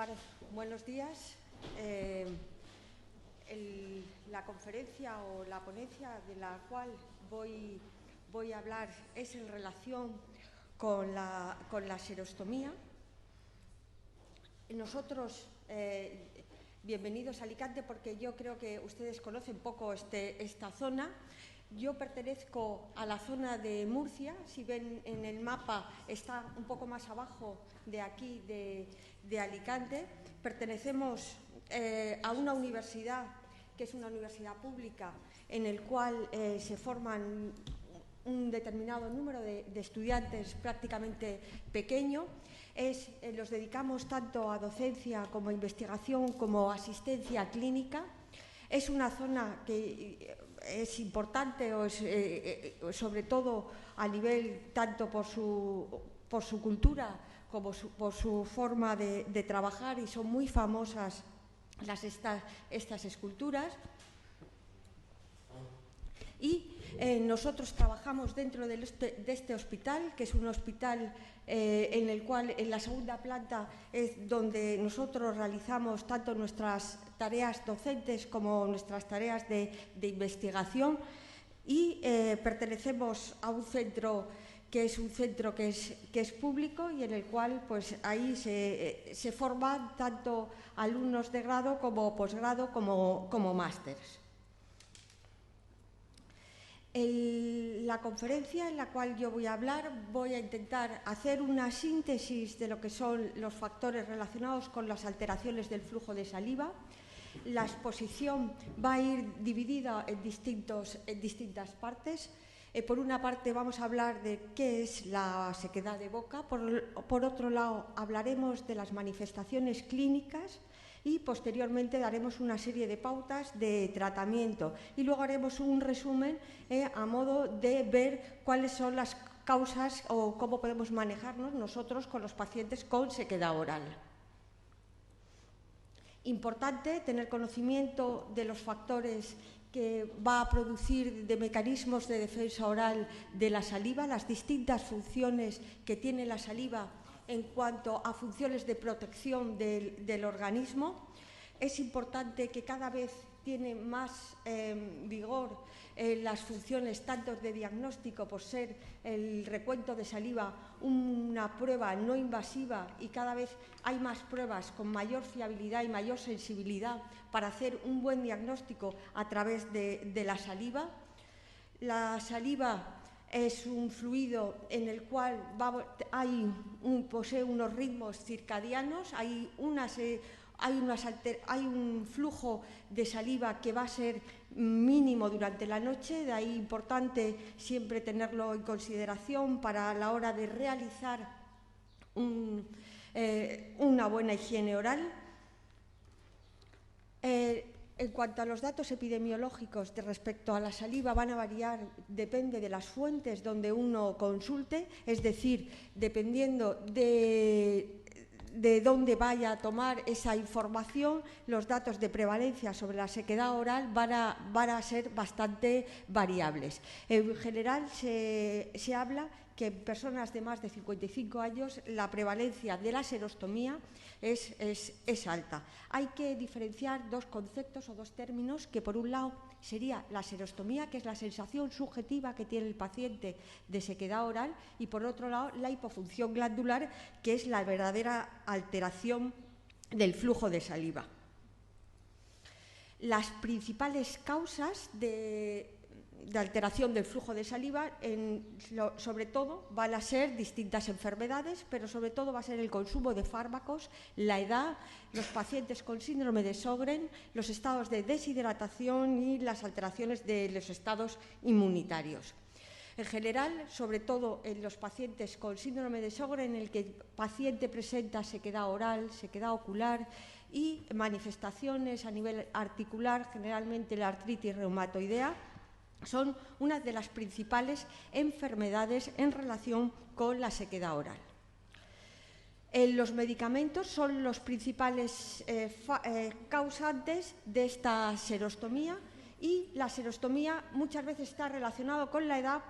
lugar, buenos días. La conferencia o la ponencia de la cual voy a hablar es en relación con la xerostomía. Nosotros, bienvenidos a Alicante, porque yo creo que ustedes conocen poco esta zona. Yo pertenezco a la zona de Murcia. Si ven en el mapa, está un poco más abajo de aquí, de Alicante. Pertenecemos a una universidad que es una universidad pública, en el cual se forman un determinado número de estudiantes prácticamente pequeño. Los dedicamos tanto a docencia como a investigación como a asistencia clínica. Es una zona que es importante, sobre todo a nivel tanto por su cultura como por su forma de trabajar, y son muy famosas estas esculturas. Y nosotros trabajamos dentro de este hospital, que es un hospital en el cual en la segunda planta es donde nosotros realizamos tanto nuestras tareas docentes como nuestras tareas de investigación, y pertenecemos a un centro que es público, y en el cual pues ahí se forman tanto alumnos de grado como posgrado como másteres. La conferencia en la cual yo voy a hablar, voy a intentar hacer una síntesis de lo que son los factores relacionados con las alteraciones del flujo de saliva. La exposición va a ir dividida en distintas partes. Por una parte vamos a hablar de qué es la sequedad de boca, por otro lado hablaremos de las manifestaciones clínicas, y posteriormente daremos una serie de pautas de tratamiento, y luego haremos un resumen a modo de ver cuáles son las causas o cómo podemos manejarnos nosotros con los pacientes con sequedad oral. Importante tener conocimiento de los factores que va a producir, de mecanismos de defensa oral de la saliva, las distintas funciones que tiene la saliva en cuanto a funciones de protección del organismo. Es importante que cada vez tiene más vigor las funciones tanto de diagnóstico, por ser el recuento de saliva una prueba no invasiva, y cada vez hay más pruebas con mayor fiabilidad y mayor sensibilidad para hacer un buen diagnóstico a través de la saliva. La saliva es un fluido en el cual posee unos ritmos circadianos, hay un flujo de saliva que va a ser mínimo durante la noche, de ahí importante siempre tenerlo en consideración para la hora de realizar una buena higiene oral. En cuanto a los datos epidemiológicos respecto a la saliva, van a variar, depende de las fuentes donde uno consulte, es decir, dependiendo de dónde vaya a tomar esa información, los datos de prevalencia sobre la sequedad oral van a ser bastante variables. En general se habla que en personas de más de 55 años la prevalencia de la xerostomía es alta. Hay que diferenciar dos conceptos o dos términos, que por un lado sería la xerostomía, que es la sensación subjetiva que tiene el paciente de sequedad oral, y por otro lado la hipofunción glandular, que es la verdadera alteración del flujo de saliva. Las principales causas de alteración del flujo de saliva, sobre todo van a ser distintas enfermedades, pero sobre todo va a ser el consumo de fármacos, la edad, los pacientes con síndrome de Sjögren, los estados de deshidratación y las alteraciones de los estados inmunitarios. En general, sobre todo en los pacientes con síndrome de Sjögren, en el que el paciente presenta sequedad oral, sequedad ocular y manifestaciones a nivel articular, generalmente la artritis reumatoidea, son una de las principales enfermedades en relación con la sequedad oral. Los medicamentos son los principales causantes de esta xerostomía, y la xerostomía muchas veces está relacionada con la edad,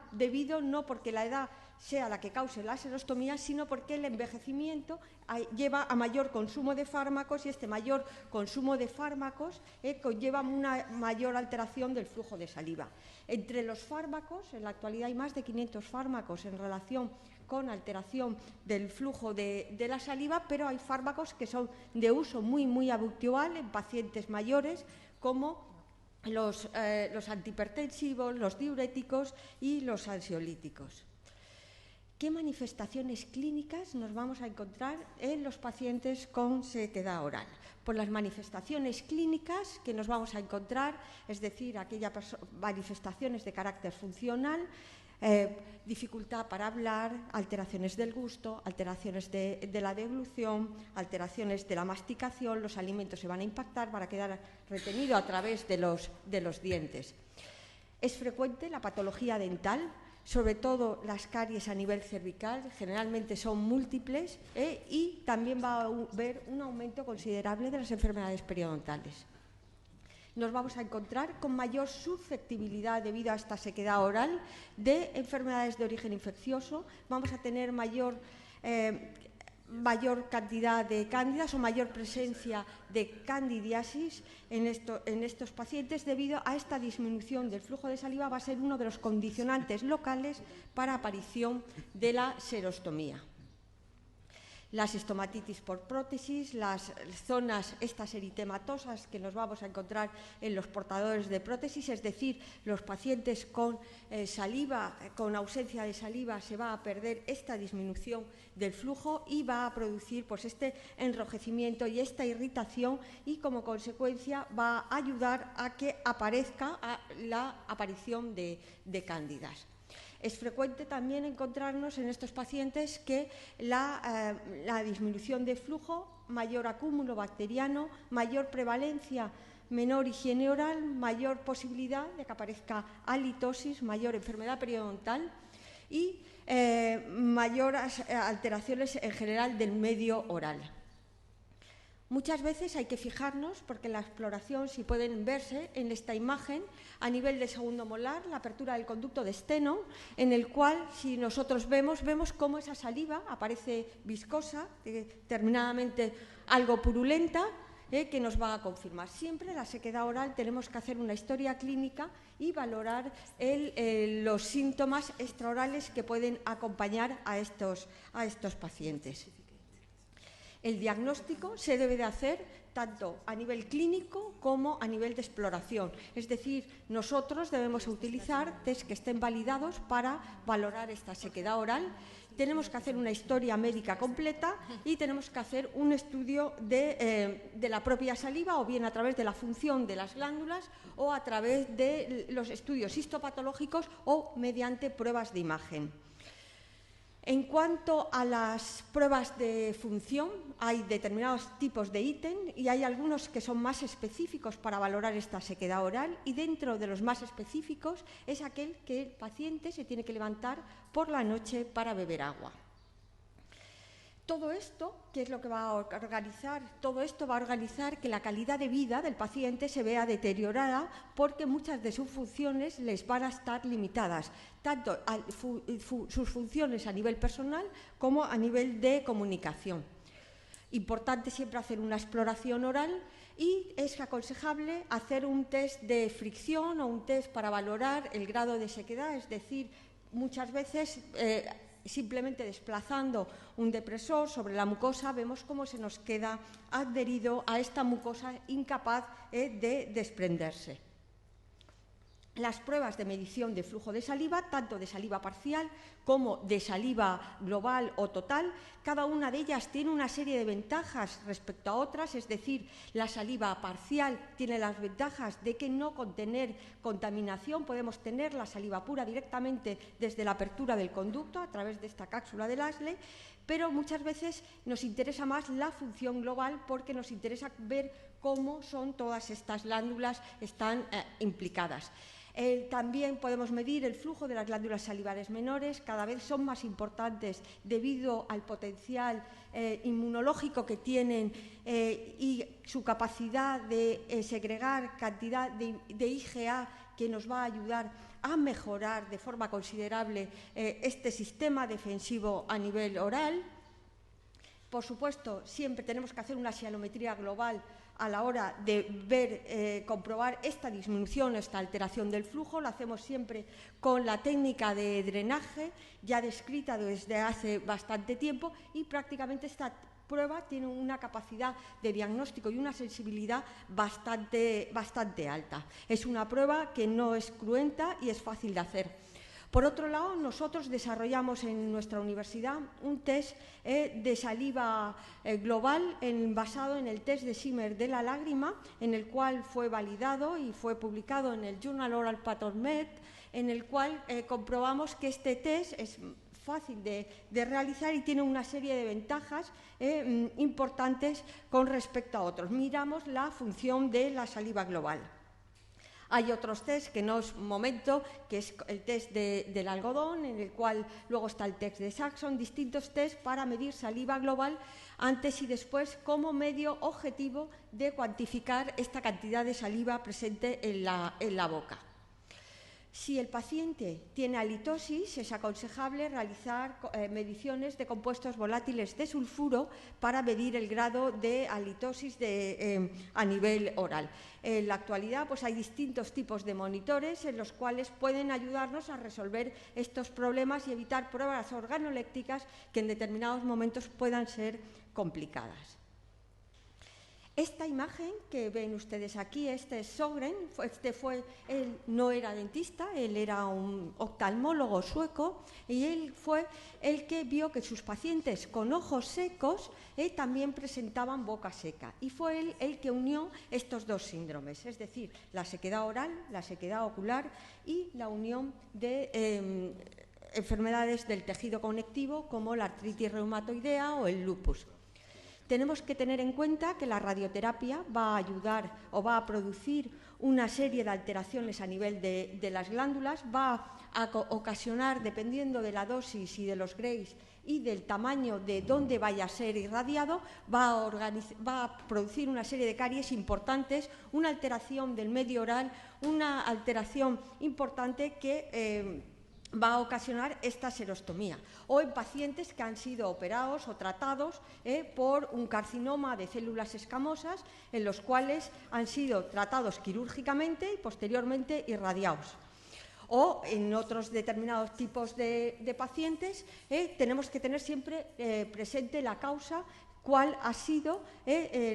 no porque la edad sea la que cause la serostomía, sino porque el envejecimiento lleva a mayor consumo de fármacos y este mayor consumo de fármacos conlleva una mayor alteración del flujo de saliva. Entre los fármacos, en la actualidad hay más de 500 fármacos en relación con alteración del flujo de la saliva, pero hay fármacos que son de uso muy habitual en pacientes mayores, como los antihipertensivos, los diuréticos y los ansiolíticos. ¿Qué manifestaciones clínicas nos vamos a encontrar en los pacientes con sequedad oral? Pues las manifestaciones clínicas que nos vamos a encontrar, es decir, aquellas manifestaciones de carácter funcional, dificultad para hablar, alteraciones del gusto, alteraciones de la deglución, alteraciones de la masticación, los alimentos se van a impactar, van a quedar retenidos a través de los dientes. Es frecuente la patología dental, sobre todo las caries a nivel cervical, generalmente son múltiples y también va a haber un aumento considerable de las enfermedades periodontales. Nos vamos a encontrar con mayor susceptibilidad debido a esta sequedad oral de enfermedades de origen infeccioso, vamos a tener mayor cantidad de cándidas o mayor presencia de candidiasis en estos pacientes debido a esta disminución del flujo de saliva, va a ser uno de los condicionantes locales para aparición de la serostomía. Las estomatitis por prótesis, las zonas estas eritematosas que nos vamos a encontrar en los portadores de prótesis, es decir, los pacientes con saliva, con ausencia de saliva, se va a perder esta disminución del flujo y va a producir pues, este enrojecimiento y esta irritación y como consecuencia va a ayudar a que aparezca la aparición de cándidas. Es frecuente también encontrarnos en estos pacientes que la disminución de flujo, mayor acúmulo bacteriano, mayor prevalencia, menor higiene oral, mayor posibilidad de que aparezca halitosis, mayor enfermedad periodontal y mayores alteraciones en general del medio oral. Muchas veces hay que fijarnos, porque en la exploración, si pueden verse en esta imagen, a nivel del segundo molar, la apertura del conducto de Stenone, en el cual, si nosotros vemos cómo esa saliva aparece viscosa, determinadamente algo purulenta, que nos va a confirmar. Siempre en la sequedad oral tenemos que hacer una historia clínica y valorar los síntomas extraorales que pueden acompañar a estos pacientes. El diagnóstico se debe de hacer tanto a nivel clínico como a nivel de exploración. Es decir, nosotros debemos utilizar test que estén validados para valorar esta sequedad oral. Tenemos que hacer una historia médica completa y tenemos que hacer un estudio de la propia saliva o bien a través de la función de las glándulas o a través de los estudios histopatológicos o mediante pruebas de imagen. En cuanto a las pruebas de función, hay determinados tipos de ítem y hay algunos que son más específicos para valorar esta sequedad oral y dentro de los más específicos es aquel que el paciente se tiene que levantar por la noche para beber agua. Todo esto, ¿qué es lo que va a organizar? Todo esto va a organizar que la calidad de vida del paciente se vea deteriorada porque muchas de sus funciones les van a estar limitadas, tanto sus funciones a nivel personal como a nivel de comunicación. Importante siempre hacer una exploración oral y es aconsejable hacer un test de fricción o un test para valorar el grado de sequedad, es decir, muchas veces simplemente desplazando un depresor sobre la mucosa vemos cómo se nos queda adherido a esta mucosa incapaz de desprenderse. Las pruebas de medición de flujo de saliva, tanto de saliva parcial como de saliva global o total, cada una de ellas tiene una serie de ventajas respecto a otras, es decir, la saliva parcial tiene las ventajas de que no contener contaminación, podemos tener la saliva pura directamente desde la apertura del conducto a través de esta cápsula de Lashley, pero muchas veces nos interesa más la función global porque nos interesa ver cómo son todas estas glándulas están implicadas. También podemos medir el flujo de las glándulas salivares menores, cada vez son más importantes debido al potencial inmunológico que tienen y su capacidad de segregar cantidad de IgA que nos va a ayudar a mejorar de forma considerable este sistema defensivo a nivel oral. Por supuesto, siempre tenemos que hacer una xianometría global a la hora de ver, comprobar esta disminución, esta alteración del flujo. Lo hacemos siempre con la técnica de drenaje, ya descrita desde hace bastante tiempo, y prácticamente esta prueba tiene una capacidad de diagnóstico y una sensibilidad bastante alta. Es una prueba que no es cruenta y es fácil de hacer. Por otro lado, nosotros desarrollamos en nuestra universidad un test de saliva global basado en el test de Zimmer de la lágrima, en el cual fue validado y fue publicado en el Journal Oral Pattern Med, en el cual comprobamos que este test es fácil de realizar y tiene una serie de ventajas importantes con respecto a otros. Miramos la función de la saliva global. Hay otros test que no es momento, que es el test del algodón, en el cual luego está el test de Saxon, distintos test para medir saliva global antes y después como medio objetivo de cuantificar esta cantidad de saliva presente en la boca. Si el paciente tiene halitosis, es aconsejable realizar mediciones de compuestos volátiles de sulfuro para medir el grado de halitosis a nivel oral. En la actualidad, pues hay distintos tipos de monitores en los cuales pueden ayudarnos a resolver estos problemas y evitar pruebas organolépticas que en determinados momentos puedan ser complicadas. Esta imagen que ven ustedes aquí, este es Sjögren, él no era dentista, él era un oftalmólogo sueco, y él fue el que vio que sus pacientes con ojos secos también presentaban boca seca, y fue él el que unió estos dos síndromes, es decir, la sequedad oral, la sequedad ocular y la unión de enfermedades del tejido conectivo como la artritis reumatoidea o el lupus. Tenemos que tener en cuenta que la radioterapia va a ayudar o va a producir una serie de alteraciones a nivel de las glándulas, va a ocasionar, dependiendo de la dosis y de los grays y del tamaño de dónde vaya a ser irradiado, va a producir una serie de caries importantes, una alteración del medio oral, una alteración importante que va a ocasionar esta serostomía, o en pacientes que han sido operados o tratados por un carcinoma de células escamosas, en los cuales han sido tratados quirúrgicamente y posteriormente irradiados. O en otros determinados tipos de pacientes tenemos que tener siempre presente la causa, cuál ha sido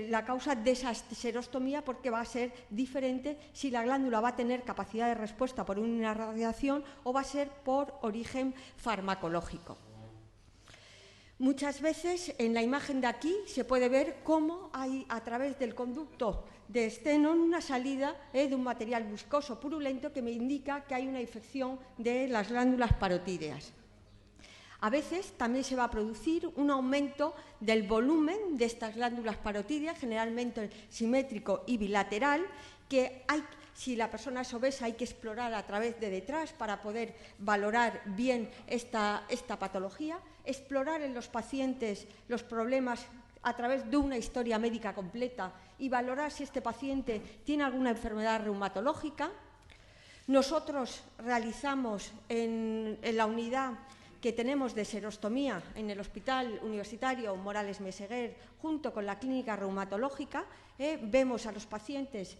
la causa de esa serostomía, porque va a ser diferente si la glándula va a tener capacidad de respuesta por una radiación o va a ser por origen farmacológico. Muchas veces en la imagen de aquí se puede ver cómo hay a través del conducto de Stenon una salida de un material viscoso purulento que me indica que hay una infección de las glándulas parotídeas. A veces también se va a producir un aumento del volumen de estas glándulas parotídeas, generalmente simétrico y bilateral, que si la persona es obesa hay que explorar a través de detrás para poder valorar bien esta patología, explorar en los pacientes los problemas a través de una historia médica completa y valorar si este paciente tiene alguna enfermedad reumatológica. Nosotros realizamos en la unidad que tenemos de serostomía en el Hospital Universitario Morales Meseguer, junto con la clínica reumatológica, vemos a los pacientes,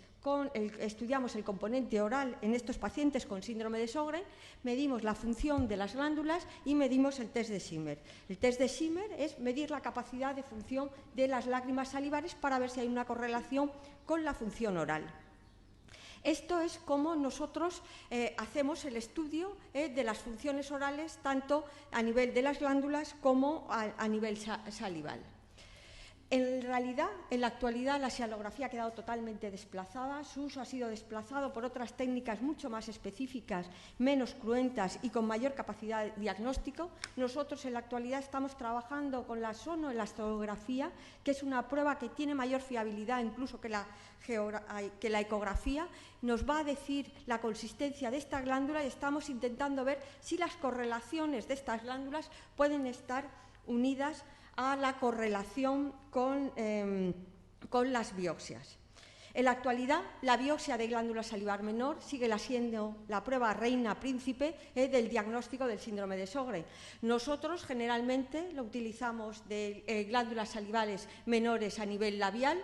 estudiamos el componente oral en estos pacientes con síndrome de Sjögren, medimos la función de las glándulas y medimos el test de Zimmer. El test de Zimmer es medir la capacidad de función de las lágrimas salivares para ver si hay una correlación con la función oral. Esto es como nosotros hacemos el estudio de las funciones orales, tanto a nivel de las glándulas como a nivel salival. En realidad, en la actualidad, la xilografía ha quedado totalmente desplazada. Su uso ha sido desplazado por otras técnicas mucho más específicas, menos cruentas y con mayor capacidad de diagnóstico. Nosotros en la actualidad estamos trabajando con la sonoelastografía, que es una prueba que tiene mayor fiabilidad incluso que la ecografía. Nos va a decir la consistencia de esta glándula y estamos intentando ver si las correlaciones de estas glándulas pueden estar unidas a la correlación con las biopsias. En la actualidad, la biopsia de glándula salivar menor sigue siendo la prueba reina príncipe del diagnóstico del síndrome de Sjögren. Nosotros generalmente lo utilizamos de glándulas salivares menores a nivel labial.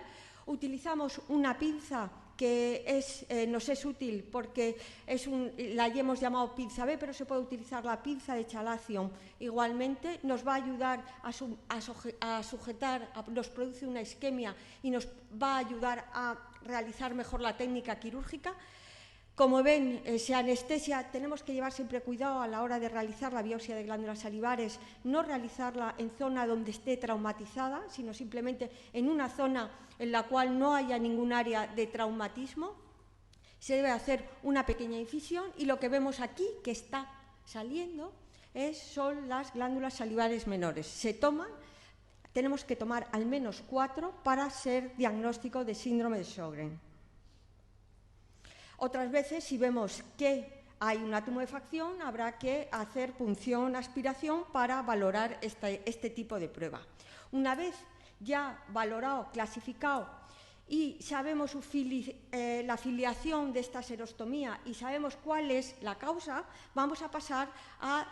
Utilizamos una pinza que nos es útil porque la hemos llamado pinza B, pero se puede utilizar la pinza de Chalazion. Igualmente nos va a ayudar a sujetar, nos produce una isquemia y nos va a ayudar a realizar mejor la técnica quirúrgica. Como ven, se anestesia, tenemos que llevar siempre cuidado a la hora de realizar la biopsia de glándulas salivares, no realizarla en zona donde esté traumatizada, sino simplemente en una zona en la cual no haya ningún área de traumatismo. Se debe hacer una pequeña incisión y lo que vemos aquí que está saliendo son las glándulas salivares menores. Se toman, tenemos que tomar al menos 4 para ser diagnóstico de síndrome de Sjögren. Otras veces, si vemos que hay una tumefacción, habrá que hacer punción, aspiración para valorar este tipo de prueba. Una vez ya valorado, clasificado y sabemos la filiación de esta serostomía y sabemos cuál es la causa, vamos a pasar a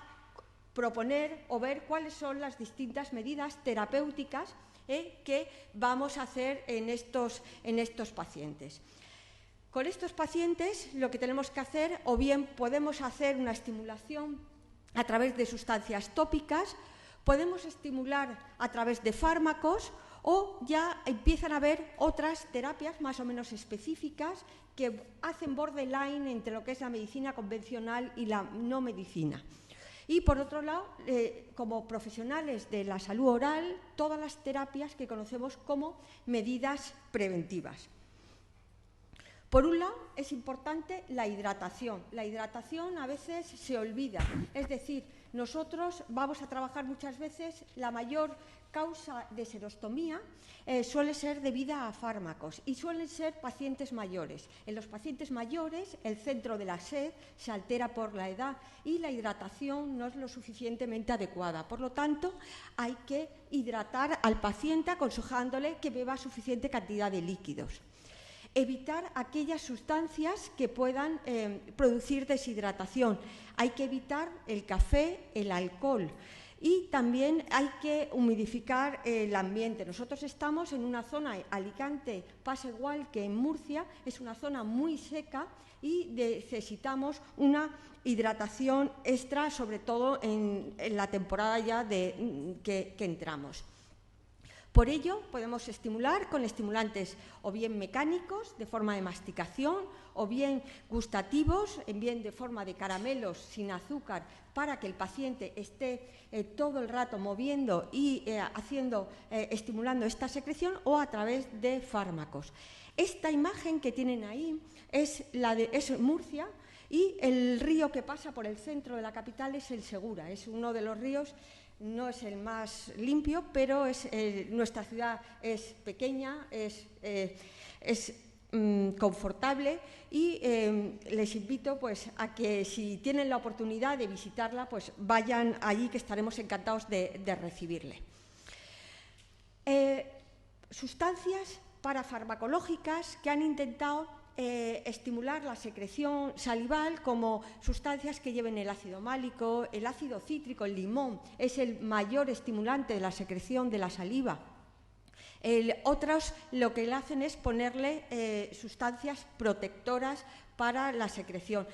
proponer o ver cuáles son las distintas medidas terapéuticas que vamos a hacer en estos pacientes. Con estos pacientes lo que tenemos que hacer, o bien podemos hacer una estimulación a través de sustancias tópicas, podemos estimular a través de fármacos o ya empiezan a haber otras terapias más o menos específicas que hacen borderline entre lo que es la medicina convencional y la no medicina. Y por otro lado, como profesionales de la salud oral, todas las terapias que conocemos como medidas preventivas. Por un lado, es importante la hidratación. La hidratación a veces se olvida. Es decir, nosotros vamos a trabajar muchas veces, la mayor causa de serostomía suele ser debida a fármacos y suelen ser pacientes mayores. En los pacientes mayores, el centro de la sed se altera por la edad y la hidratación no es lo suficientemente adecuada. Por lo tanto, hay que hidratar al paciente aconsejándole que beba suficiente cantidad de líquidos. Evitar aquellas sustancias que puedan producir deshidratación. Hay que evitar el café, el alcohol y también hay que humidificar el ambiente. Nosotros estamos en una zona, Alicante pasa igual que en Murcia, es una zona muy seca y necesitamos una hidratación extra, sobre todo en la temporada ya que entramos. Por ello, podemos estimular con estimulantes o bien mecánicos, de forma de masticación, o bien gustativos, bien de forma de caramelos sin azúcar, para que el paciente esté todo el rato moviendo y estimulando esta secreción, o a través de fármacos. Esta imagen que tienen ahí es Murcia, y el río que pasa por el centro de la capital es el Segura, es uno de los ríos. No es el más limpio, pero nuestra ciudad es pequeña, es confortable y les invito a que si tienen la oportunidad de visitarla, pues vayan allí, que estaremos encantados de recibirle. Sustancias parafarmacológicas que han intentado estimular la secreción salival, como sustancias que lleven el ácido málico, el ácido cítrico, el limón, es el mayor estimulante de la secreción de la saliva. Otros lo que le hacen es ponerle sustancias protectoras para la secreción.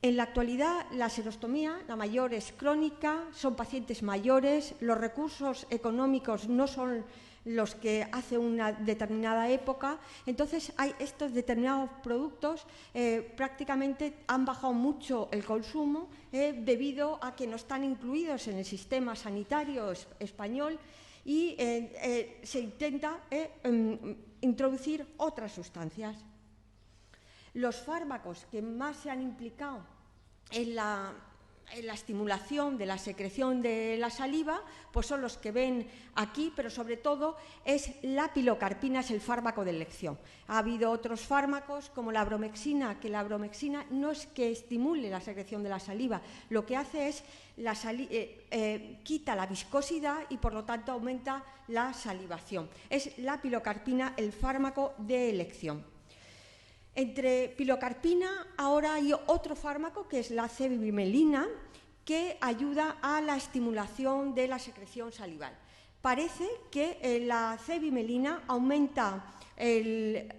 En la actualidad, la serostomía, la mayor, es crónica, son pacientes mayores, los recursos económicos no son los que hace una determinada época, entonces hay estos determinados productos prácticamente han bajado mucho el consumo debido a que no están incluidos en el sistema sanitario español y se intenta introducir otras sustancias. Los fármacos que más se han implicado en la estimulación de la secreción de la saliva, pues son los que ven aquí, pero sobre todo es la pilocarpina, es el fármaco de elección. Ha habido otros fármacos como la bromexina, que la bromexina no es que estimule la secreción de la saliva, lo que hace es quita la viscosidad y por lo tanto aumenta la salivación. Es la pilocarpina el fármaco de elección. Entre pilocarpina ahora hay otro fármaco que es la cevimelina, que ayuda a la estimulación de la secreción salival. Parece que la cevimelina aumenta el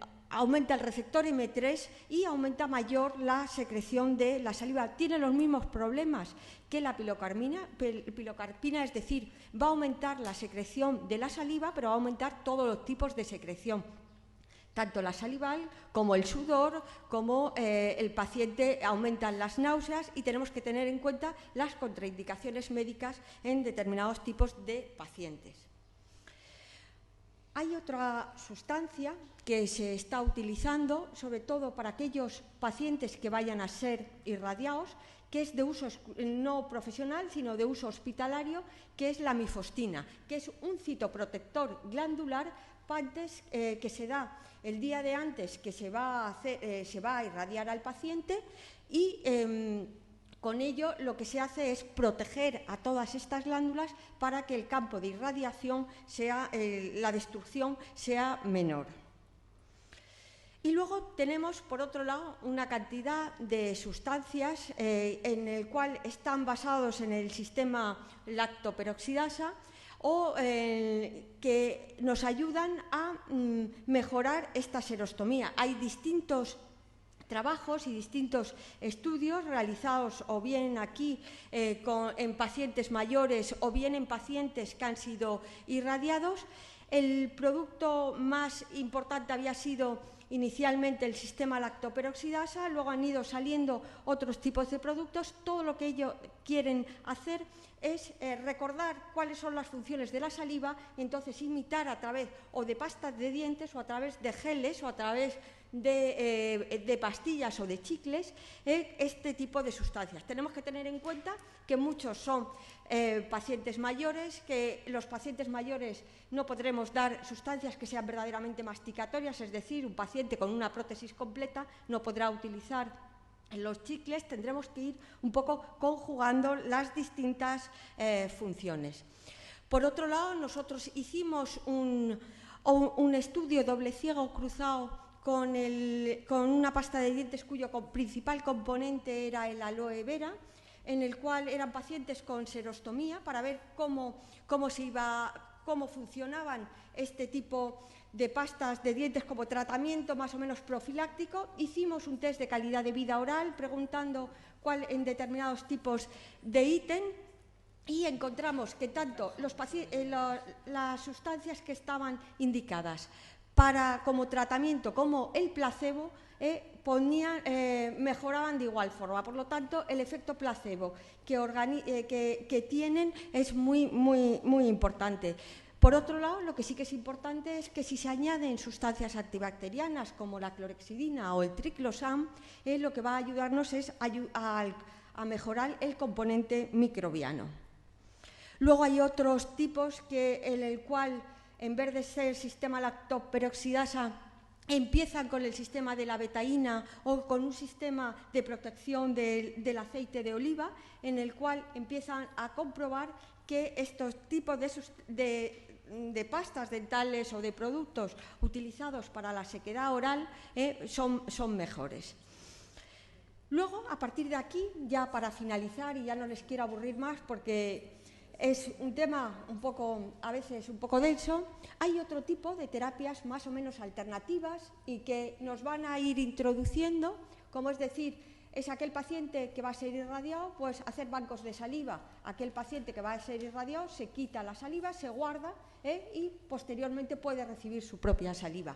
receptor M3 y aumenta mayor la secreción de la saliva. Tiene los mismos problemas que la pilocarpina, es decir, va a aumentar la secreción de la saliva, pero va a aumentar todos los tipos de secreción, tanto la salival como el sudor, como el paciente aumentan las náuseas, y tenemos que tener en cuenta las contraindicaciones médicas en determinados tipos de pacientes. Hay otra sustancia que se está utilizando, sobre todo para aquellos pacientes que vayan a ser irradiados, que es de uso no profesional, sino de uso hospitalario, que es la mifostina, que es un citoprotector glandular que se da el día de antes que se va a irradiar al paciente, y con ello lo que se hace es proteger a todas estas glándulas para que el campo de irradiación la destrucción sea menor. Y luego tenemos, por otro lado, una cantidad de sustancias en el cual están basados en el sistema lactoperoxidasa, o que nos ayudan a mejorar esta serostomía. Hay distintos trabajos y distintos estudios realizados o bien aquí en pacientes mayores o bien en pacientes que han sido irradiados. El producto más importante había sido inicialmente el sistema lactoperoxidasa, luego han ido saliendo otros tipos de productos. Todo lo que ellos quieren hacer es recordar cuáles son las funciones de la saliva, entonces imitar a través o de pastas de dientes o a través de geles o a través de pastillas o de chicles este tipo de sustancias. Tenemos que tener en cuenta que muchos son pacientes mayores, que los pacientes mayores no podremos dar sustancias que sean verdaderamente masticatorias, es decir, un paciente con una prótesis completa no podrá utilizar los chicles. Tendremos que ir un poco conjugando las distintas funciones. Por otro lado, nosotros hicimos un estudio doble ciego cruzado con una pasta de dientes cuyo principal componente era el aloe vera, en el cual eran pacientes con serostomía, para ver cómo funcionaban este tipo de pastas de dientes como tratamiento más o menos profiláctico. Hicimos un test de calidad de vida oral preguntando en determinados tipos de ítem, y encontramos que tanto las sustancias que estaban indicadas como tratamiento como el placebo mejoraban de igual forma. Por lo tanto, el efecto placebo que tienen es muy, muy, muy importante. Por otro lado, lo que sí que es importante es que si se añaden sustancias antibacterianas como la clorhexidina o el triclosan, lo que va a ayudarnos es a mejorar el componente microbiano. Luego hay otros tipos en el cual, en vez de ser el sistema lactoperoxidasa, empiezan con el sistema de la betaína o con un sistema de protección del aceite de oliva, en el cual empiezan a comprobar que estos tipos de pastas dentales o de productos utilizados para la sequedad oral son mejores. Luego, a partir de aquí, ya para finalizar, y ya no les quiero aburrir más porque es un tema a veces un poco denso, hay otro tipo de terapias más o menos alternativas y que nos van a ir introduciendo, como es decir, es aquel paciente que va a ser irradiado, pues hacer bancos de saliva. Aquel paciente que va a ser irradiado se quita la saliva, se guarda y posteriormente puede recibir su propia saliva.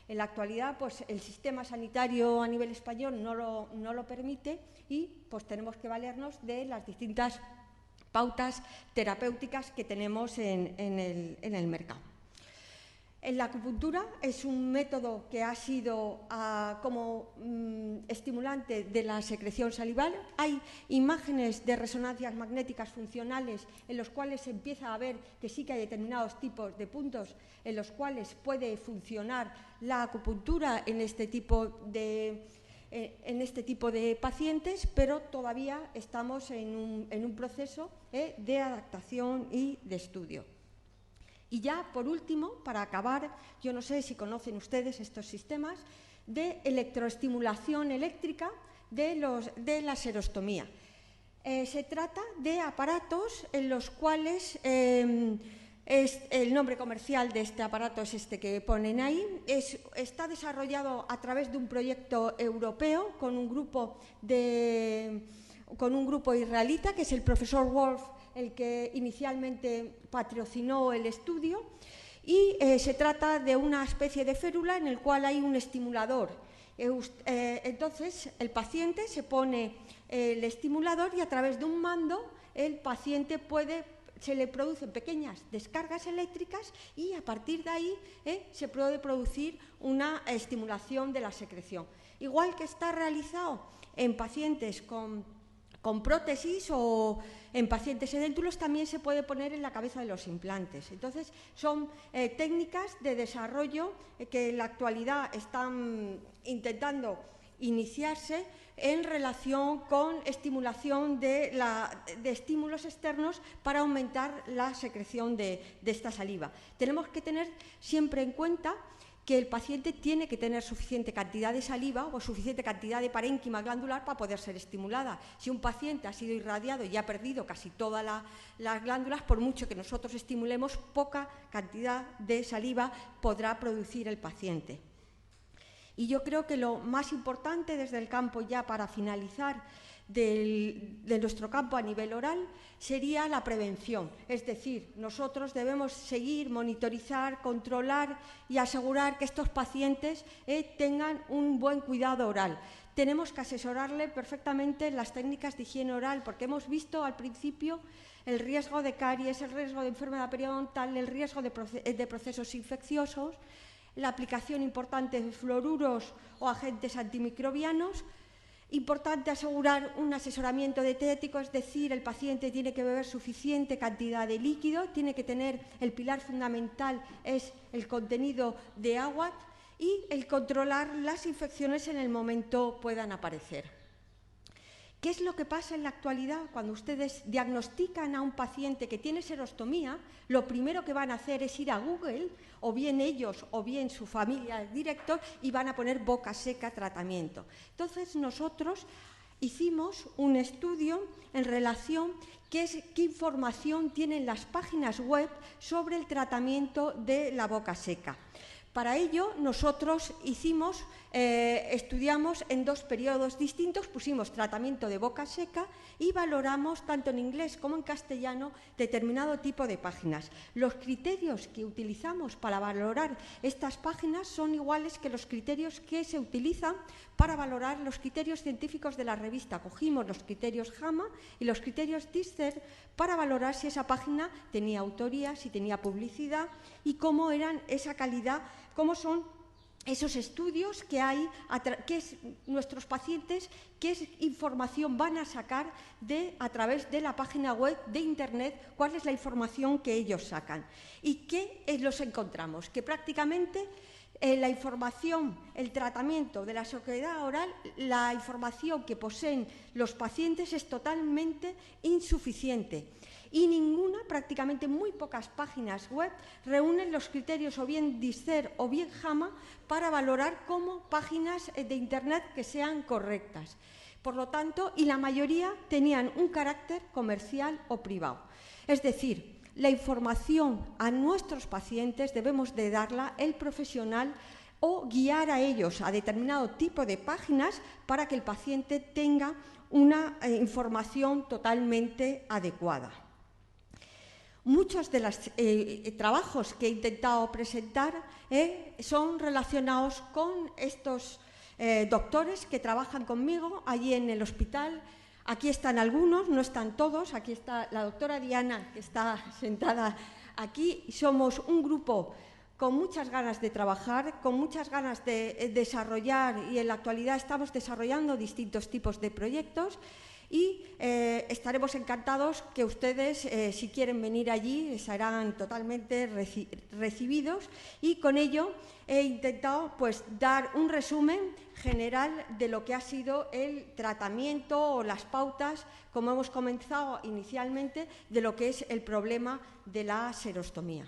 En la actualidad, pues el sistema sanitario a nivel español no lo permite, y pues tenemos que valernos de las distintas pautas terapéuticas que tenemos en el mercado. La acupuntura es un método que ha sido como estimulante de la secreción salival. Hay imágenes de resonancias magnéticas funcionales en los cuales se empieza a ver que sí que hay determinados tipos de puntos en los cuales puede funcionar la acupuntura en este tipo de pacientes, pero todavía estamos en un proceso de adaptación y de estudio. Y ya, por último, para acabar, yo no sé si conocen ustedes estos sistemas de electroestimulación eléctrica de la serostomía. Se trata de aparatos en los cuales el nombre comercial de este aparato es este que ponen ahí. Está desarrollado a través de un proyecto europeo con un grupo israelita, que es el profesor Wolf, el que inicialmente patrocinó el estudio, y se trata de una especie de férula en el cual hay un estimulador. Entonces, el paciente se pone el estimulador y a través de un mando el paciente se le producen pequeñas descargas eléctricas y a partir de ahí se puede producir una estimulación de la secreción. Igual que está realizado en pacientes con prótesis o en pacientes edéntulos, también se puede poner en la cabeza de los implantes. Entonces, son técnicas de desarrollo que en la actualidad están intentando iniciarse en relación con estimulación de estímulos externos para aumentar la secreción de esta saliva. Tenemos que tener siempre en cuenta que el paciente tiene que tener suficiente cantidad de saliva o suficiente cantidad de parénquima glandular para poder ser estimulada. Si un paciente ha sido irradiado y ha perdido casi todas las glándulas, por mucho que nosotros estimulemos, poca cantidad de saliva podrá producir el paciente. Y yo creo que lo más importante desde el campo, ya para finalizar, de nuestro campo a nivel oral, sería la prevención. Es decir, nosotros debemos seguir, monitorizar, controlar y asegurar que estos pacientes tengan un buen cuidado oral. Tenemos que asesorarle perfectamente en las técnicas de higiene oral, porque hemos visto al principio el riesgo de caries, el riesgo de enfermedad periodontal, el riesgo de procesos infecciosos, la aplicación importante de fluoruros o agentes antimicrobianos. Importante asegurar un asesoramiento dietético, es decir, el paciente tiene que beber suficiente cantidad de líquido, tiene que tener, el pilar fundamental es el contenido de agua y el controlar las infecciones en el momento puedan aparecer. ¿Qué es lo que pasa en la actualidad? Cuando ustedes diagnostican a un paciente que tiene serostomía, lo primero que van a hacer es ir a Google, o bien ellos o bien su familia directo, y van a poner boca seca tratamiento. Entonces nosotros hicimos un estudio en relación qué información tienen las páginas web sobre el tratamiento de la boca seca. Para ello, nosotros estudiamos en dos periodos distintos, pusimos tratamiento de boca seca y valoramos tanto en inglés como en castellano determinado tipo de páginas. Los criterios que utilizamos para valorar estas páginas son iguales que los criterios que se utilizan para valorar los criterios científicos de la revista. Cogimos los criterios JAMA y los criterios DISCER para valorar si esa página tenía autoría, si tenía publicidad y cómo eran esa calidad, cómo son esos estudios que hay, nuestros pacientes, qué información van a sacar a través de la página web de Internet, cuál es la información que ellos sacan. ¿Y qué los encontramos? Que prácticamente la información, el tratamiento de la sequedad oral, la información que poseen los pacientes es totalmente insuficiente. Y ninguna, prácticamente muy pocas páginas web reúnen los criterios o bien DISCER o bien JAMA para valorar como páginas de Internet que sean correctas. Por lo tanto, y la mayoría tenían un carácter comercial o privado. Es decir, la información a nuestros pacientes debemos de darla el profesional o guiar a ellos a determinado tipo de páginas para que el paciente tenga una información totalmente adecuada. Muchos de los trabajos que he intentado presentar son relacionados con estos doctores que trabajan conmigo allí en el hospital. Aquí están algunos, no están todos. Aquí está la doctora Diana, que está sentada aquí. Somos un grupo con muchas ganas de trabajar, con muchas ganas de desarrollar, y en la actualidad estamos desarrollando distintos tipos de proyectos. Y estaremos encantados que ustedes, si quieren venir allí, serán totalmente recibidos. Y con ello he intentado dar un resumen general de lo que ha sido el tratamiento o las pautas, como hemos comenzado inicialmente, de lo que es el problema de la serostomía.